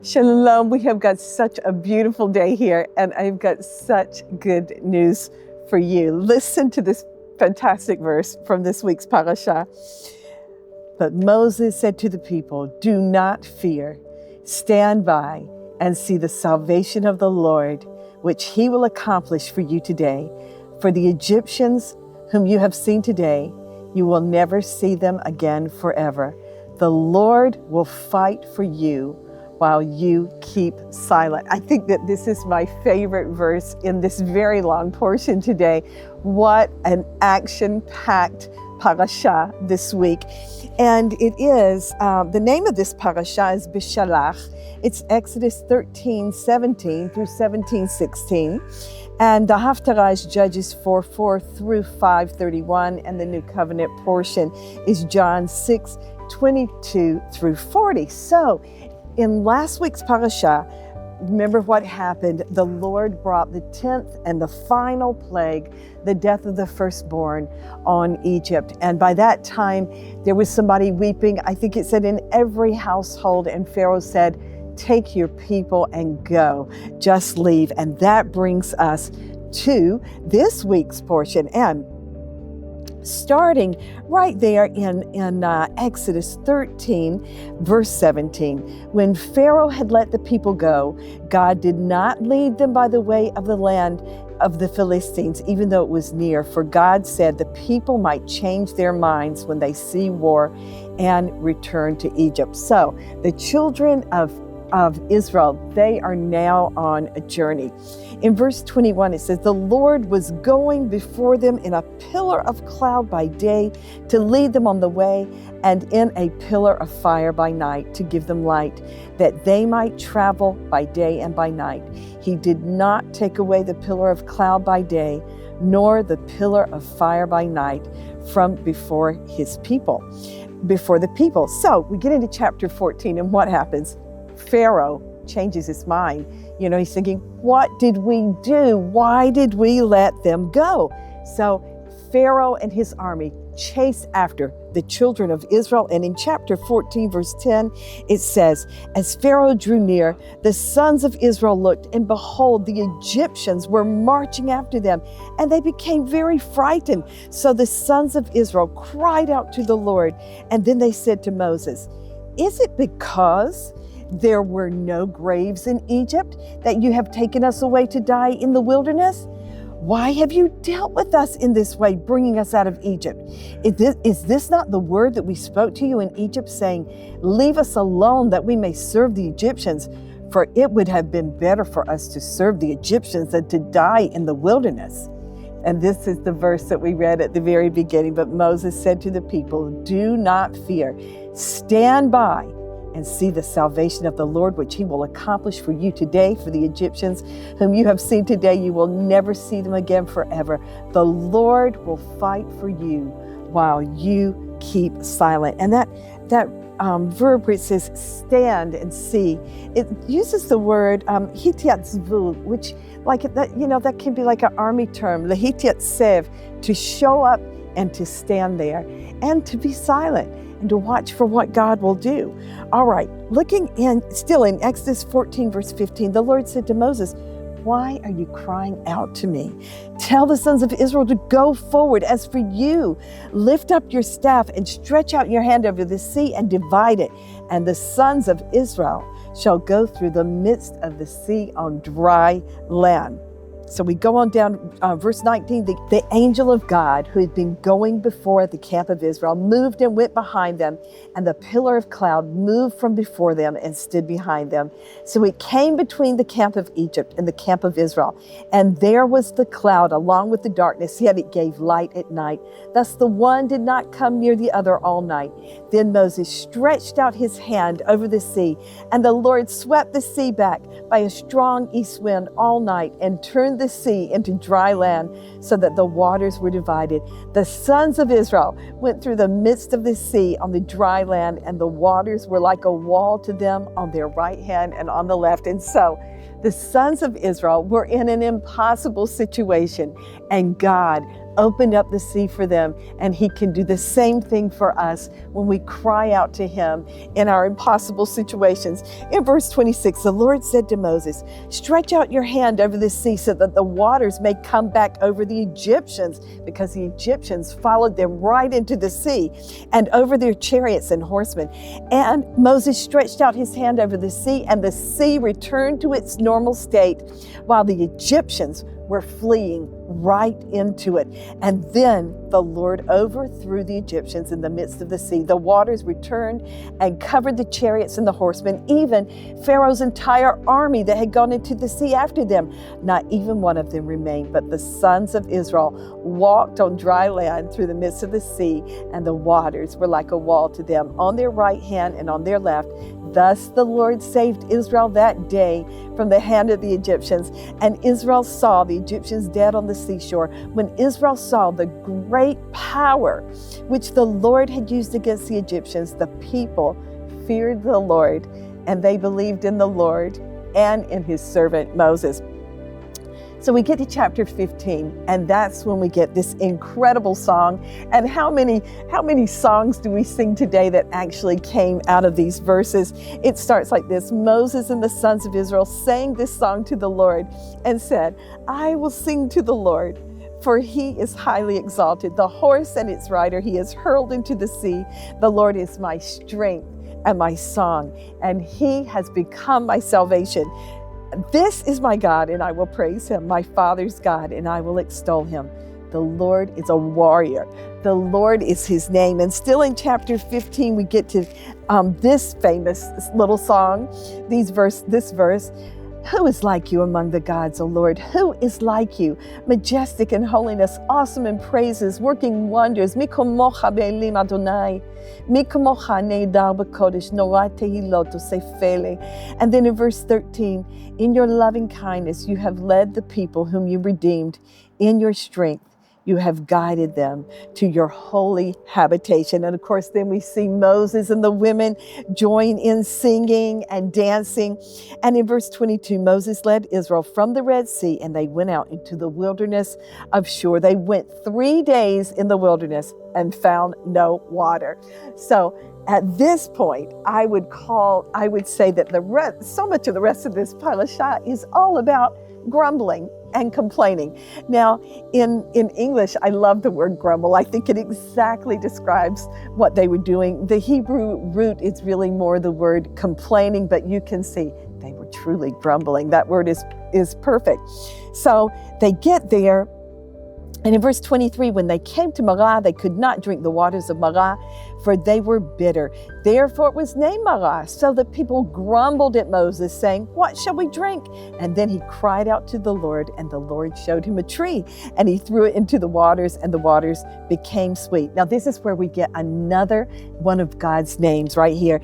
Shalom, we have got such a beautiful day here, and I've got such good news for you. Listen to this fantastic verse from this week's Parasha. But Moses said to the people, "Do not fear. Stand by and see the salvation of the Lord, which he will accomplish for you today. For the Egyptians whom you have seen today, you will never see them again forever. The Lord will fight for you while you keep silent." I think that this is my favorite verse in this very long portion today. What an action-packed parasha this week. And it is, the name of this parasha is Beshalach. It's Exodus 13:17 through 17:16. And the Haftarah is Judges 4:4 through 5:31. And the New Covenant portion is John 6:22 through 40. So, in last week's parasha, remember what happened. The Lord brought the 10th and the final plague, the death of the firstborn, on Egypt. And by that time, there was somebody weeping. I think it said in every household. And Pharaoh said, "Take your people and go. Just leave." And that brings us to this week's portion. And starting right there in Exodus 13, verse 17. When Pharaoh had let the people go, God did not lead them by the way of the land of the Philistines, even though it was near. For God said the people might change their minds when they see war and return to Egypt. So the children of Israel, they are now on a journey. In verse 21, it says, "The Lord was going before them in a pillar of cloud by day to lead them on the way, and in a pillar of fire by night to give them light, that they might travel by day and by night. He did not take away the pillar of cloud by day, nor the pillar of fire by night from before his people." Before the people. So we get into chapter 14, and what happens? Pharaoh changes his mind. He's thinking, what did we do? Why did we let them go? So Pharaoh and his army chased after the children of Israel. And in chapter 14, verse 10, it says, "As Pharaoh drew near, the sons of Israel looked, and behold, the Egyptians were marching after them, and they became very frightened. So the sons of Israel cried out to the Lord, and then they said to Moses, 'Is it because there were no graves in Egypt that you have taken us away to die in the wilderness? Why have you dealt with us in this way, bringing us out of Egypt? Is this not the word that we spoke to you in Egypt, saying, leave us alone that we may serve the Egyptians? For it would have been better for us to serve the Egyptians than to die in the wilderness.'" And this is the verse that we read at the very beginning. "But Moses said to the people, 'Do not fear. Stand by and see the salvation of the Lord, which he will accomplish for you today. For the Egyptians whom you have seen today, you will never see them again forever. The Lord will fight for you while you keep silent.'" And that verb where it says stand and see, it uses the word hitiatzvu, which that can be like an army term, lehitiatsev, to show up and to stand there and to be silent and to watch for what God will do. All right, still in Exodus 14, verse 15, the Lord said to Moses, "Why are you crying out to me? Tell the sons of Israel to go forward. As for you, lift up your staff and stretch out your hand over the sea and divide it. And the sons of Israel shall go through the midst of the sea on dry land." So we go on down, verse 19, the angel of God who had been going before the camp of Israel moved and went behind them, and the pillar of cloud moved from before them and stood behind them. So it came between the camp of Egypt and the camp of Israel, and there was the cloud along with the darkness, yet it gave light at night. Thus the one did not come near the other all night. Then Moses stretched out his hand over the sea, and the Lord swept the sea back by a strong east wind all night and turned the sea into dry land so that the waters were divided. The sons of Israel went through the midst of the sea on the dry land, and the waters were like a wall to them on their right hand and on the left. And so the sons of Israel were in an impossible situation, and God opened up the sea for them, and he can do the same thing for us when we cry out to him in our impossible situations. In verse 26, the Lord said to Moses, "Stretch out your hand over the sea so that the waters may come back over the Egyptians," because the Egyptians followed them right into the sea, "and over their chariots and horsemen." And Moses stretched out his hand over the sea, and the sea returned to its normal state, while the Egyptians were fleeing right into it. And then the Lord overthrew the Egyptians in the midst of the sea. The waters returned and covered the chariots and the horsemen, even Pharaoh's entire army that had gone into the sea after them. Not even one of them remained, but the sons of Israel walked on dry land through the midst of the sea, and the waters were like a wall to them on their right hand and on their left. Thus the Lord saved Israel that day from the hand of the Egyptians. And Israel saw the Egyptians dead on the seashore. When Israel saw the great power which the Lord had used against the Egyptians, the people feared the Lord, and they believed in the Lord and in his servant Moses. So we get to chapter 15, and that's when we get this incredible song. And how many songs do we sing today that actually came out of these verses? It starts like this: Moses and the sons of Israel sang this song to the Lord and said, "I will sing to the Lord, for he is highly exalted. The horse and its rider he has hurled into the sea. The Lord is my strength and my song, and he has become my salvation. This is my God, and I will praise him, my father's God, and I will extol him. The Lord is a warrior. The Lord is his name." And still in chapter 15, we get to this famous little song, this verse. "Who is like you among the gods, O Lord? Who is like you? Majestic in holiness, awesome in praises, working wonders. Mi kamocha be'elim Adonai. Mi kamocha ne'edar b'kodesh, noah tehilot usefele." And then in verse 13, "In your loving kindness you have led the people whom you redeemed. In your strength you have guided them to your holy habitation." And of course, then we see Moses and the women join in singing and dancing. And in verse 22, Moses led Israel from the Red Sea, and they went out into the wilderness of Shur. They went 3 days in the wilderness and found no water. So at this point, I would say that so much of the rest of this parasha is all about grumbling and complaining. Now, in English, I love the word grumble. I think it exactly describes what they were doing. The Hebrew root is really more the word complaining, but you can see they were truly grumbling. That word is perfect. So they get there, and in verse 23, when they came to Marah, they could not drink the waters of Marah, for they were bitter. Therefore it was named Marah. So the people grumbled at Moses, saying, "What shall we drink?" And then he cried out to the Lord, and the Lord showed him a tree, and he threw it into the waters, and the waters became sweet. Now this is where we get another one of God's names right here.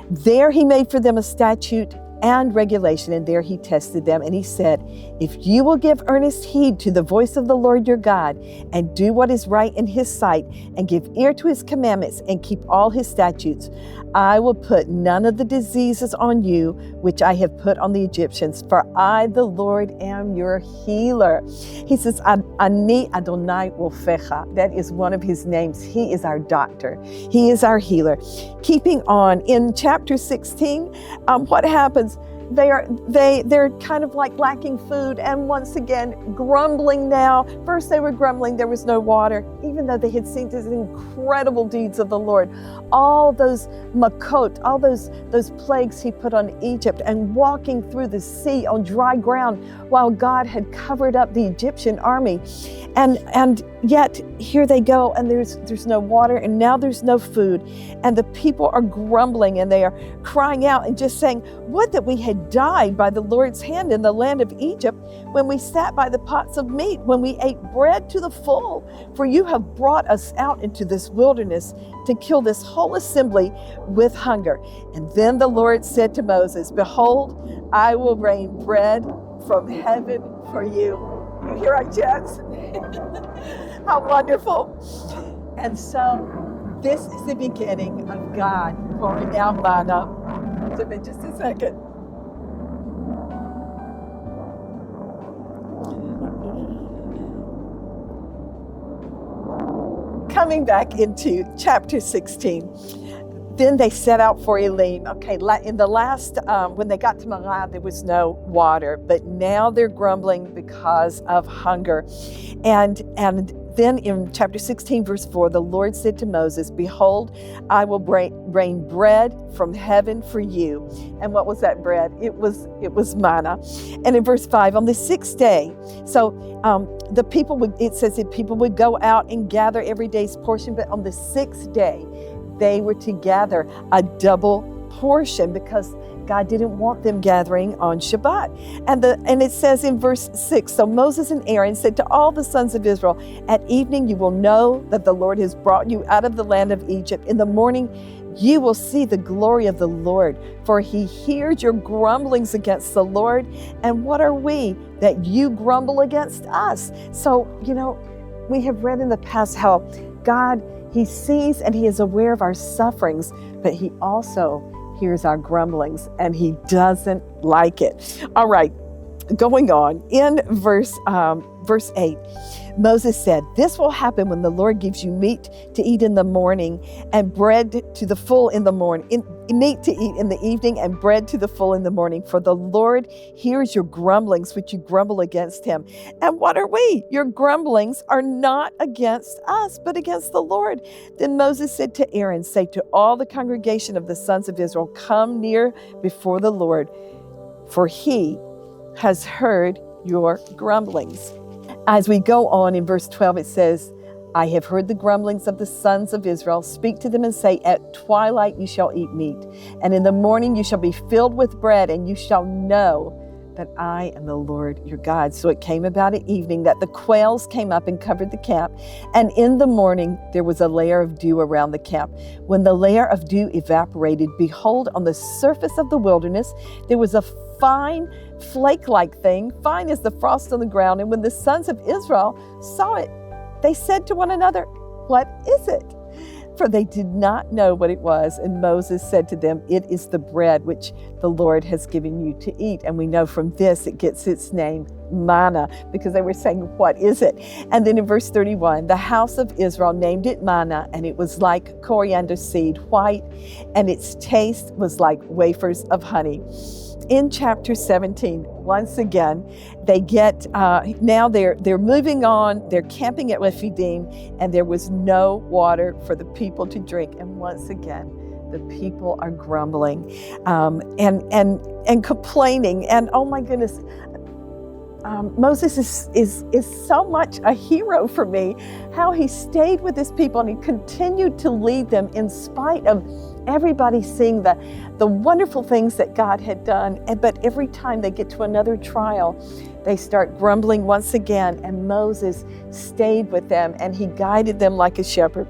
There he made for them a statute and regulation, and there he tested them, and he said, "If you will give earnest heed to the voice of the Lord your God, and do what is right in his sight, and give ear to his commandments, and keep all his statutes, I will put none of the diseases on you which I have put on the Egyptians, for I, the Lord, am your healer." He says, "Ani Adonai Rofecha." That is one of his names. He is our doctor. He is our healer. Keeping on, in chapter 16, what happens? They're kind of like lacking food, and once again grumbling now. First they were grumbling there was no water, even though they had seen these incredible deeds of the Lord. All those makot, all those plagues he put on Egypt, and walking through the sea on dry ground while God had covered up the Egyptian army. And yet here they go, and there's no water, and now there's no food. And the people are grumbling, and they are crying out and just saying, "Would that we had died by the Lord's hand in the land of Egypt, when we sat by the pots of meat, when we ate bread to the full. For you have brought us out into this wilderness to kill this whole assembly with hunger." And then the Lord said to Moses, "Behold, I will rain bread from heaven for you." You hear our chants? How wonderful. And so this is the beginning of God pouring out manna. Give me just a second. coming back into chapter 16. Then they set out for Elim. Okay, in the last, when they got to Moab, there was no water, but now they're grumbling because of hunger. And then in chapter 16, verse 4, the Lord said to Moses, "Behold, I will rain bread from heaven for you." And what was that bread? It was manna. And in verse 5, on the sixth day, so the people would, it says that people would go out and gather every day's portion, but on the sixth day, they were to gather a double portion because God didn't want them gathering on Shabbat. And it says in verse 6, so Moses and Aaron said to all the sons of Israel, "At evening you will know that the Lord has brought you out of the land of Egypt. In the morning you will see the glory of the Lord, for he hears your grumblings against the Lord. And what are we that you grumble against us?" So, we have read in the past how God, he sees and he is aware of our sufferings, but he also hears our grumblings and he doesn't like it. All right, going on in verse 8, Moses said, "This will happen when the Lord gives you meat to eat in the morning and bread to the full in the morning, meat to eat in the evening and bread to the full in the morning. For the Lord hears your grumblings, which you grumble against him." And what are we? Your grumblings are not against us, but against the Lord. Then Moses said to Aaron, "Say to all the congregation of the sons of Israel, come near before the Lord, for he has heard your grumblings." As we go on in verse 12, it says, "I have heard the grumblings of the sons of Israel. Speak to them and say, at twilight you shall eat meat, and in the morning you shall be filled with bread, and you shall know that I am the Lord your God." So it came about at evening that the quails came up and covered the camp, and in the morning there was a layer of dew around the camp. When the layer of dew evaporated, behold, on the surface of the wilderness there was a fine flake-like thing, fine as the frost on the ground. And when the sons of Israel saw it, they said to one another, "What is it?" For they did not know what it was. And Moses said to them, "It is the bread which the Lord has given you to eat." And we know from this it gets its name, manna, because they were saying, "What is it?" And then in verse 31, the house of Israel named it manna, and it was like coriander seed, white, and its taste was like wafers of honey. In chapter 17, once again, they get, now they're moving on, they're camping at Rephidim, and there was no water for the people to drink. And once again, the people are grumbling and complaining. And oh my goodness, Moses is so much a hero for me, how he stayed with his people and he continued to lead them in spite of everybody seeing the wonderful things that God had done. But every time they get to another trial, they start grumbling once again, and Moses stayed with them and he guided them like a shepherd.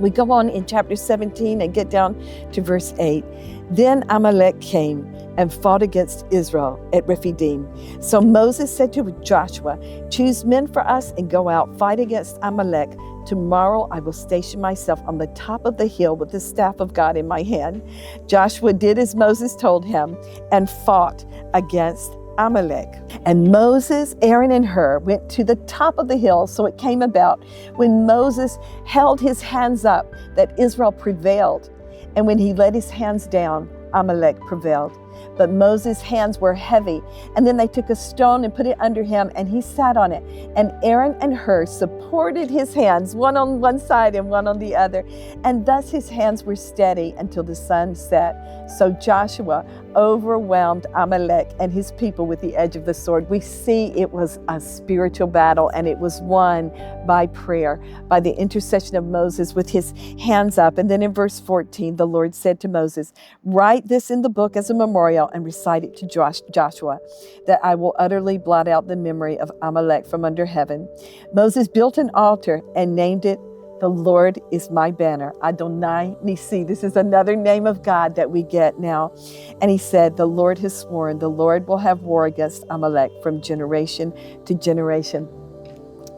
We go on in chapter 17 and get down to verse 8. Then Amalek came and fought against Israel at Rephidim. So Moses said to Joshua, "Choose men for us and go out, fight against Amalek. Tomorrow I will station myself on the top of the hill with the staff of God in my hand." Joshua did as Moses told him and fought against Amalek. And Moses, Aaron, and Hur went to the top of the hill. So it came about when Moses held his hands up that Israel prevailed. And when he let his hands down, Amalek prevailed. But Moses' hands were heavy. And then they took a stone and put it under him, and he sat on it. And Aaron and Hur supported his hands, one on one side and one on the other. And thus his hands were steady until the sun set. So Joshua overwhelmed Amalek and his people with the edge of the sword. We see it was a spiritual battle, and it was won by prayer, by the intercession of Moses with his hands up. And then in verse 14, the Lord said to Moses, "Write this in the book as a memorial and recite it to Joshua, that I will utterly blot out the memory of Amalek from under heaven." Moses built an altar and named it, "The Lord is my banner." Adonai Nisi. This is another name of God that we get now. And he said, "The Lord has sworn, the Lord will have war against Amalek from generation to generation."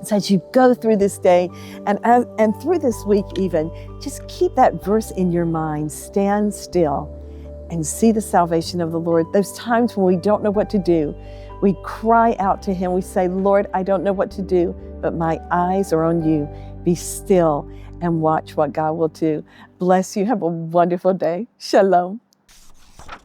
So as you go through this day and through this week even, just keep that verse in your mind. Stand still and see the salvation of the Lord. Those times when we don't know what to do, we cry out to him. We say, "Lord, I don't know what to do, but my eyes are on you. Be still and watch what God will do. Bless you. Have a wonderful day. Shalom.